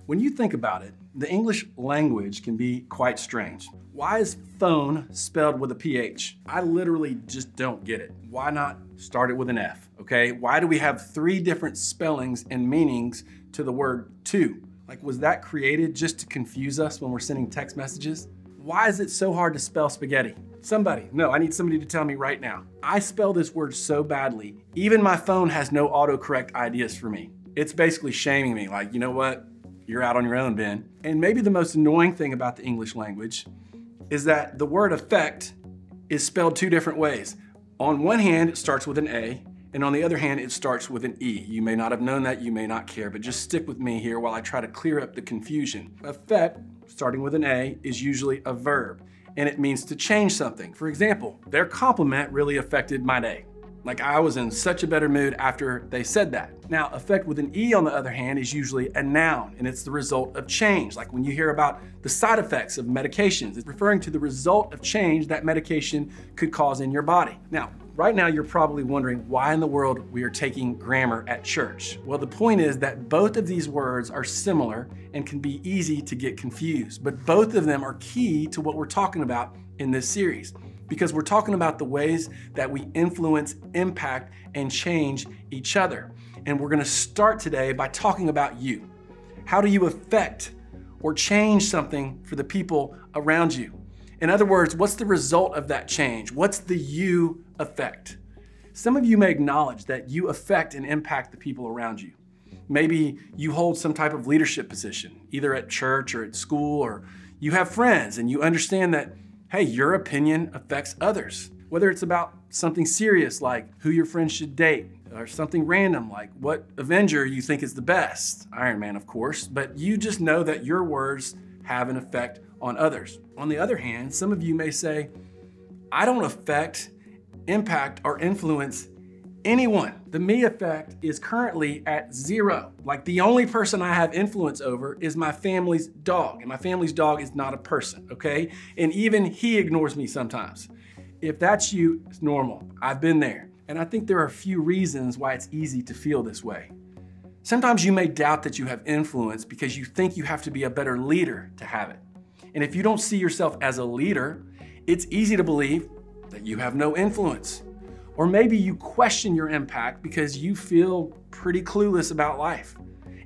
When you think about it, the English language can be quite strange. Why is phone spelled with a PH? I literally just don't get it. Why not start it with an F, okay? Why do we have 3 different spellings and meanings to the word to? Like, was that created just to confuse us when we're sending text messages? Why is it so hard to spell spaghetti? I need somebody to tell me right now. I spell this word so badly, even my phone has no autocorrect ideas for me. It's basically shaming me, like, you know what? You're out on your own, Ben. And maybe the most annoying thing about the English language is that the word effect is spelled 2 different ways. On one hand, it starts with an A, and on the other hand, it starts with an E. You may not have known that, you may not care, but just stick with me here while I try to clear up the confusion. Effect, starting with an A, is usually a verb, and it means to change something. For example, their compliment really affected my day. Like, I was in such a better mood after they said that. Now, effect with an E, on the other hand, is usually a noun, and it's the result of change. Like when you hear about the side effects of medications, it's referring to the result of change that medication could cause in your body. Now, right now, you're probably wondering why in the world we are taking grammar at church. Well, the point is that both of these words are similar and can be easy to get confused, but both of them are key to what we're talking about in this series, because we're talking about the ways that we influence, impact, and change each other. And we're gonna start today by talking about you. How do you affect or change something for the people around you? In other words, what's the result of that change? What's the you effect? Some of you may acknowledge that you affect and impact the people around you. Maybe you hold some type of leadership position, either at church or at school, or you have friends and you understand that, hey, your opinion affects others. Whether it's about something serious like who your friends should date, or something random like what Avenger you think is the best, Iron Man of course, but you just know that your words have an effect on others. On the other hand, some of you may say, I don't affect, impact, or influence anyone. The me effect is currently at 0. Like, the only person I have influence over is my family's dog, and my family's dog is not a person, okay? And even he ignores me sometimes. If that's you, it's normal. I've been there. And I think there are a few reasons why it's easy to feel this way. Sometimes you may doubt that you have influence because you think you have to be a better leader to have it. And if you don't see yourself as a leader, it's easy to believe that you have no influence. Or maybe you question your impact because you feel pretty clueless about life.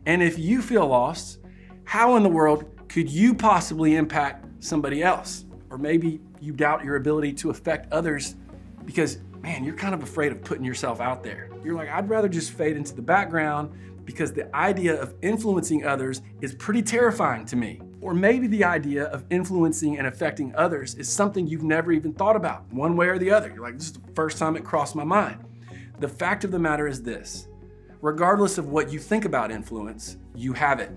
And if you feel lost, how in the world could you possibly impact somebody else? Or maybe you doubt your ability to affect others because, man, you're kind of afraid of putting yourself out there. You're like, I'd rather just fade into the background because the idea of influencing others is pretty terrifying to me. Or maybe the idea of influencing and affecting others is something you've never even thought about, one way or the other. You're like, this is the first time it crossed my mind. The fact of the matter is this: regardless of what you think about influence, you have it.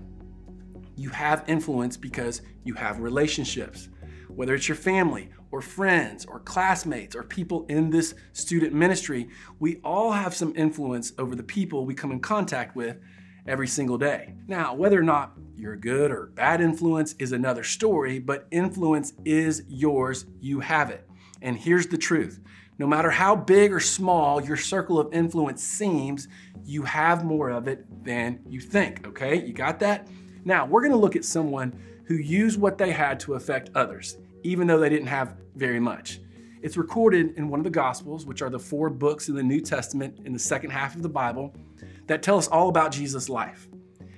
You have influence because you have relationships. Whether it's your family or friends or classmates or people in this student ministry, we all have some influence over the people we come in contact with every single day. Now, whether or not you're a good or bad influence is another story, but influence is yours, you have it. And here's the truth: no matter how big or small your circle of influence seems, you have more of it than you think, okay? You got that? Now, we're gonna look at someone who used what they had to affect others, even though they didn't have very much. It's recorded in one of the Gospels, which are the 4 books in the New Testament in the second half of the Bible, that tell us all about Jesus' life.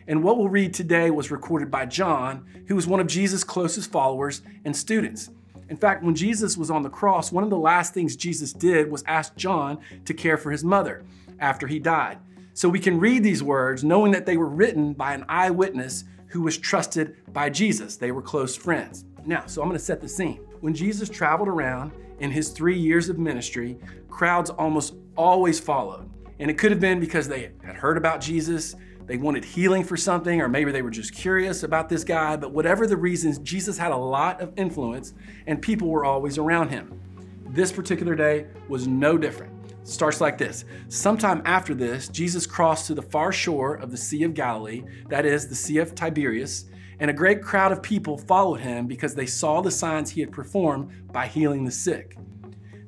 And what we'll read today was recorded by John, who was one of Jesus' closest followers and students. In fact, when Jesus was on the cross, one of the last things Jesus did was ask John to care for his mother after he died. So we can read these words knowing that they were written by an eyewitness who was trusted by Jesus. They were close friends. Now, so I'm gonna set the scene. When Jesus traveled around in his 3 years of ministry, crowds almost always followed. And it could have been because they had heard about Jesus, they wanted healing for something, or maybe they were just curious about this guy. But whatever the reasons, Jesus had a lot of influence and people were always around him. This particular day was no different. It starts like this: sometime after this, Jesus crossed to the far shore of the Sea of Galilee, that is the Sea of Tiberias, and a great crowd of people followed him because they saw the signs he had performed by healing the sick.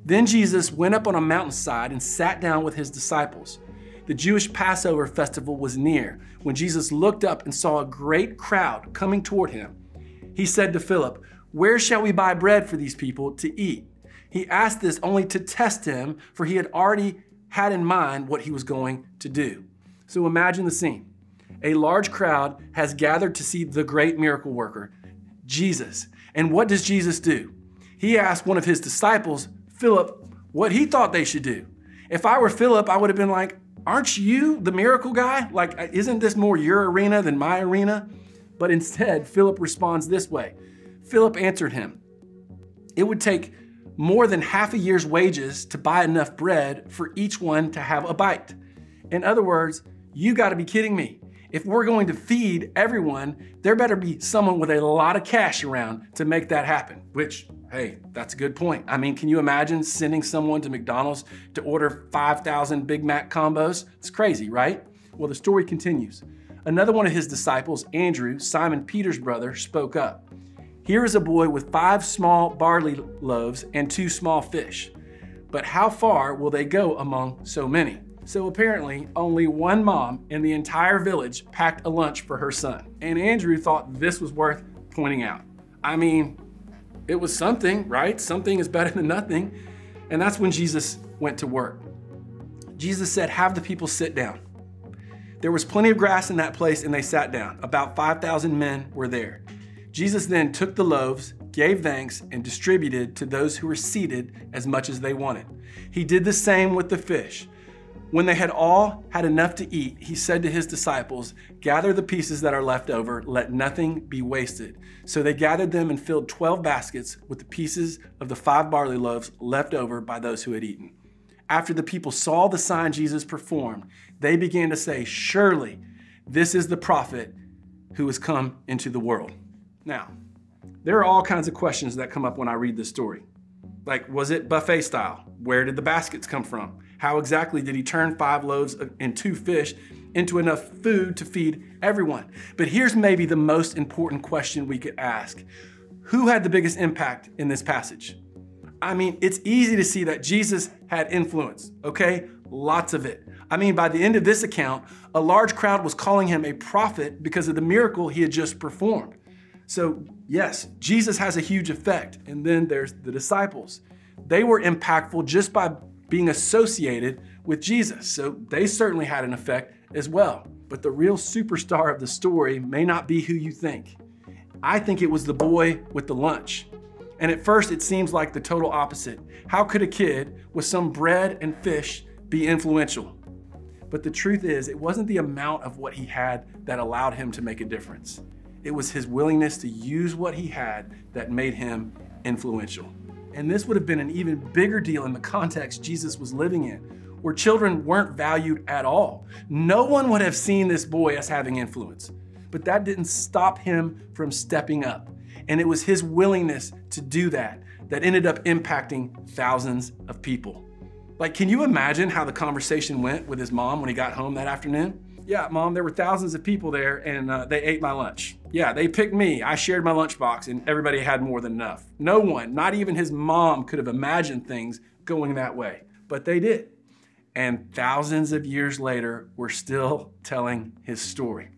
Then Jesus went up on a mountainside and sat down with his disciples. The Jewish Passover festival was near, when Jesus looked up and saw a great crowd coming toward him, he said to Philip, "Where shall we buy bread for these people to eat?" He asked this only to test him, for he had already had in mind what he was going to do. So imagine the scene. A large crowd has gathered to see the great miracle worker, Jesus. And what does Jesus do? He asked one of his disciples, Philip, what he thought they should do. If I were Philip, I would have been like, aren't you the miracle guy? Like, isn't this more your arena than my arena? But instead, Philip responds this way. Philip answered him, it would take more than half a year's wages to buy enough bread for each one to have a bite. In other words, you got to be kidding me. If we're going to feed everyone, there better be someone with a lot of cash around to make that happen, which, hey, that's a good point. I mean, can you imagine sending someone to McDonald's to order 5,000 Big Mac combos? It's crazy, right? Well, the story continues. Another one of his disciples, Andrew, Simon Peter's brother, spoke up. Here is a boy with 5 small barley loaves and 2 small fish. But how far will they go among so many? So apparently, only one mom in the entire village packed a lunch for her son. And Andrew thought this was worth pointing out. I mean, it was something, right? Something is better than nothing. And that's when Jesus went to work. Jesus said, have the people sit down. There was plenty of grass in that place and they sat down. About 5,000 men were there. Jesus then took the loaves, gave thanks, and distributed to those who were seated as much as they wanted. He did the same with the fish. When they had all had enough to eat, he said to his disciples, gather the pieces that are left over, let nothing be wasted. So they gathered them and filled 12 baskets with the pieces of the 5 barley loaves left over by those who had eaten. After the people saw the sign Jesus performed, they began to say, surely this is the prophet who has come into the world. Now, there are all kinds of questions that come up when I read this story. Like, was it buffet style? Where did the baskets come from? How exactly did he turn 5 loaves and 2 fish into enough food to feed everyone? But here's maybe the most important question we could ask. Who had the biggest impact in this passage? I mean, it's easy to see that Jesus had influence, okay? Lots of it. I mean, by the end of this account, a large crowd was calling him a prophet because of the miracle he had just performed. So yes, Jesus has a huge effect. And then there's the disciples. They were impactful just by being associated with Jesus. So they certainly had an effect as well. But the real superstar of the story may not be who you think. I think it was the boy with the lunch. And at first it seems like the total opposite. How could a kid with some bread and fish be influential? But the truth is, it wasn't the amount of what he had that allowed him to make a difference. It was his willingness to use what he had that made him influential. And this would have been an even bigger deal in the context Jesus was living in, where children weren't valued at all. No one would have seen this boy as having influence, but that didn't stop him from stepping up. And it was his willingness to do that that ended up impacting thousands of people. Like, can you imagine how the conversation went with his mom when he got home that afternoon? Yeah, Mom, there were thousands of people there and they ate my lunch. Yeah, they picked me. I shared my lunchbox and everybody had more than enough. No one, not even his mom, could have imagined things going that way, but they did. And thousands of years later, we're still telling his story.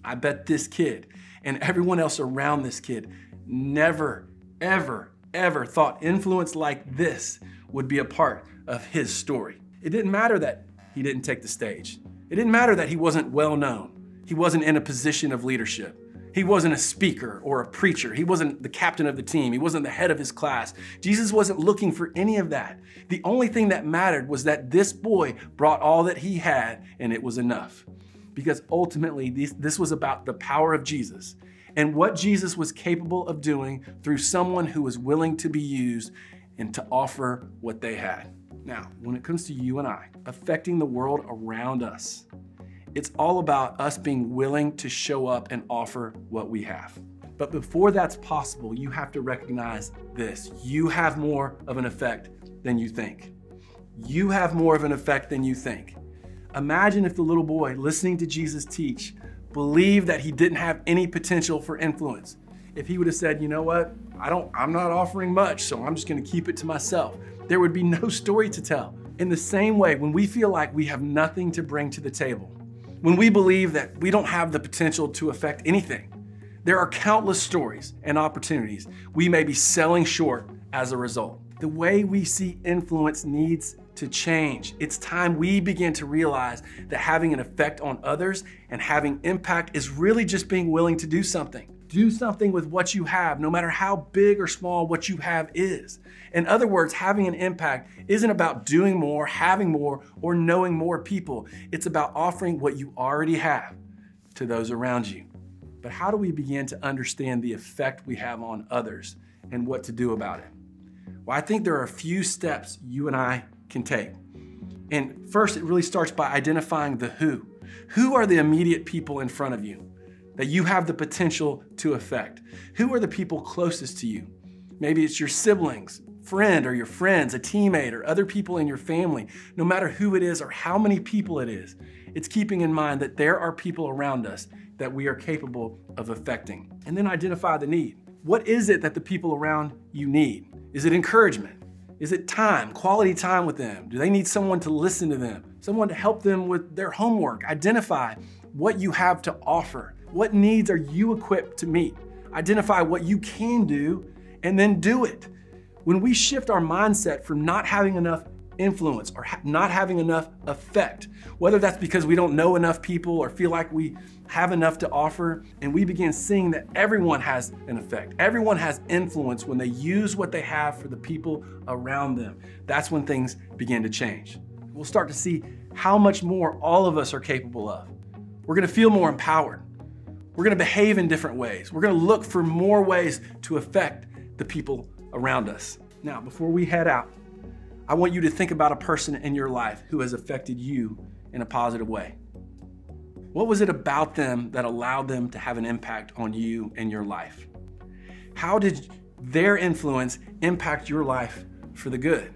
I bet this kid and everyone else around this kid never, ever, ever thought influence like this would be a part of his story. It didn't matter that he didn't take the stage. It didn't matter that he wasn't well known. He wasn't in a position of leadership. He wasn't a speaker or a preacher. He wasn't the captain of the team. He wasn't the head of his class. Jesus wasn't looking for any of that. The only thing that mattered was that this boy brought all that he had and it was enough. Because ultimately, this was about the power of Jesus and what Jesus was capable of doing through someone who was willing to be used and to offer what they had. Now, when it comes to you and I, affecting the world around us, it's all about us being willing to show up and offer what we have. But before that's possible, you have to recognize this. You have more of an effect than you think. You have more of an effect than you think. Imagine if the little boy listening to Jesus teach believed that he didn't have any potential for influence. If he would have said, you know what, I'm not offering much, so I'm just gonna keep it to myself. There would be no story to tell. In the same way, when we feel like we have nothing to bring to the table, when we believe that we don't have the potential to affect anything. There are countless stories and opportunities we may be selling short as a result. The way we see influence needs to change. It's time we begin to realize that having an effect on others and having impact is really just being willing to do something. Do something with what you have, no matter how big or small what you have is. In other words, having an impact isn't about doing more, having more, or knowing more people. It's about offering what you already have to those around you. But how do we begin to understand the effect we have on others and what to do about it? Well, I think there are a few steps you and I can take. And first, it really starts by identifying the who. Who are the immediate people in front of you that you have the potential to affect? Who are the people closest to you? Maybe it's your siblings, friend or your friends, a teammate, or other people in your family. No matter who it is or how many people it is, it's keeping in mind that there are people around us that we are capable of affecting. And then identify the need. What is it that the people around you need? Is it encouragement? Is it time, quality time with them? Do they need someone to listen to them? Someone to help them with their homework? Identify what you have to offer. What needs are you equipped to meet? Identify what you can do and then do it. When we shift our mindset from not having enough influence or not having enough effect, whether that's because we don't know enough people or feel like we have enough to offer, and we begin seeing that everyone has an effect, everyone has influence when they use what they have for the people around them, that's when things begin to change. We'll start to see how much more all of us are capable of. We're gonna feel more empowered. We're gonna behave in different ways. We're gonna look for more ways to affect the people around us. Now, before we head out, I want you to think about a person in your life who has affected you in a positive way. What was it about them that allowed them to have an impact on you and your life? How did their influence impact your life for the good?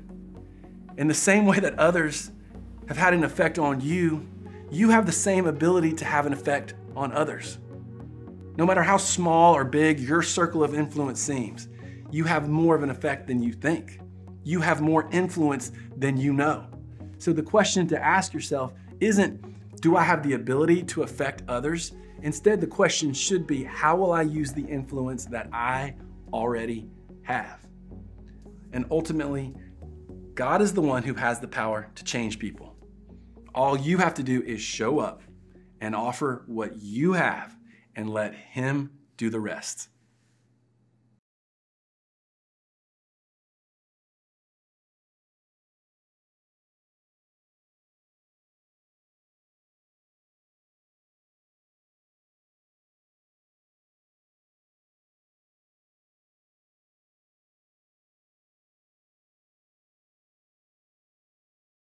In the same way that others have had an effect on you, you have the same ability to have an effect on others. No matter how small or big your circle of influence seems, you have more of an effect than you think. You have more influence than you know. So the question to ask yourself isn't, do I have the ability to affect others? Instead, the question should be, how will I use the influence that I already have? And ultimately, God is the one who has the power to change people. All you have to do is show up and offer what you have and let Him do the rest.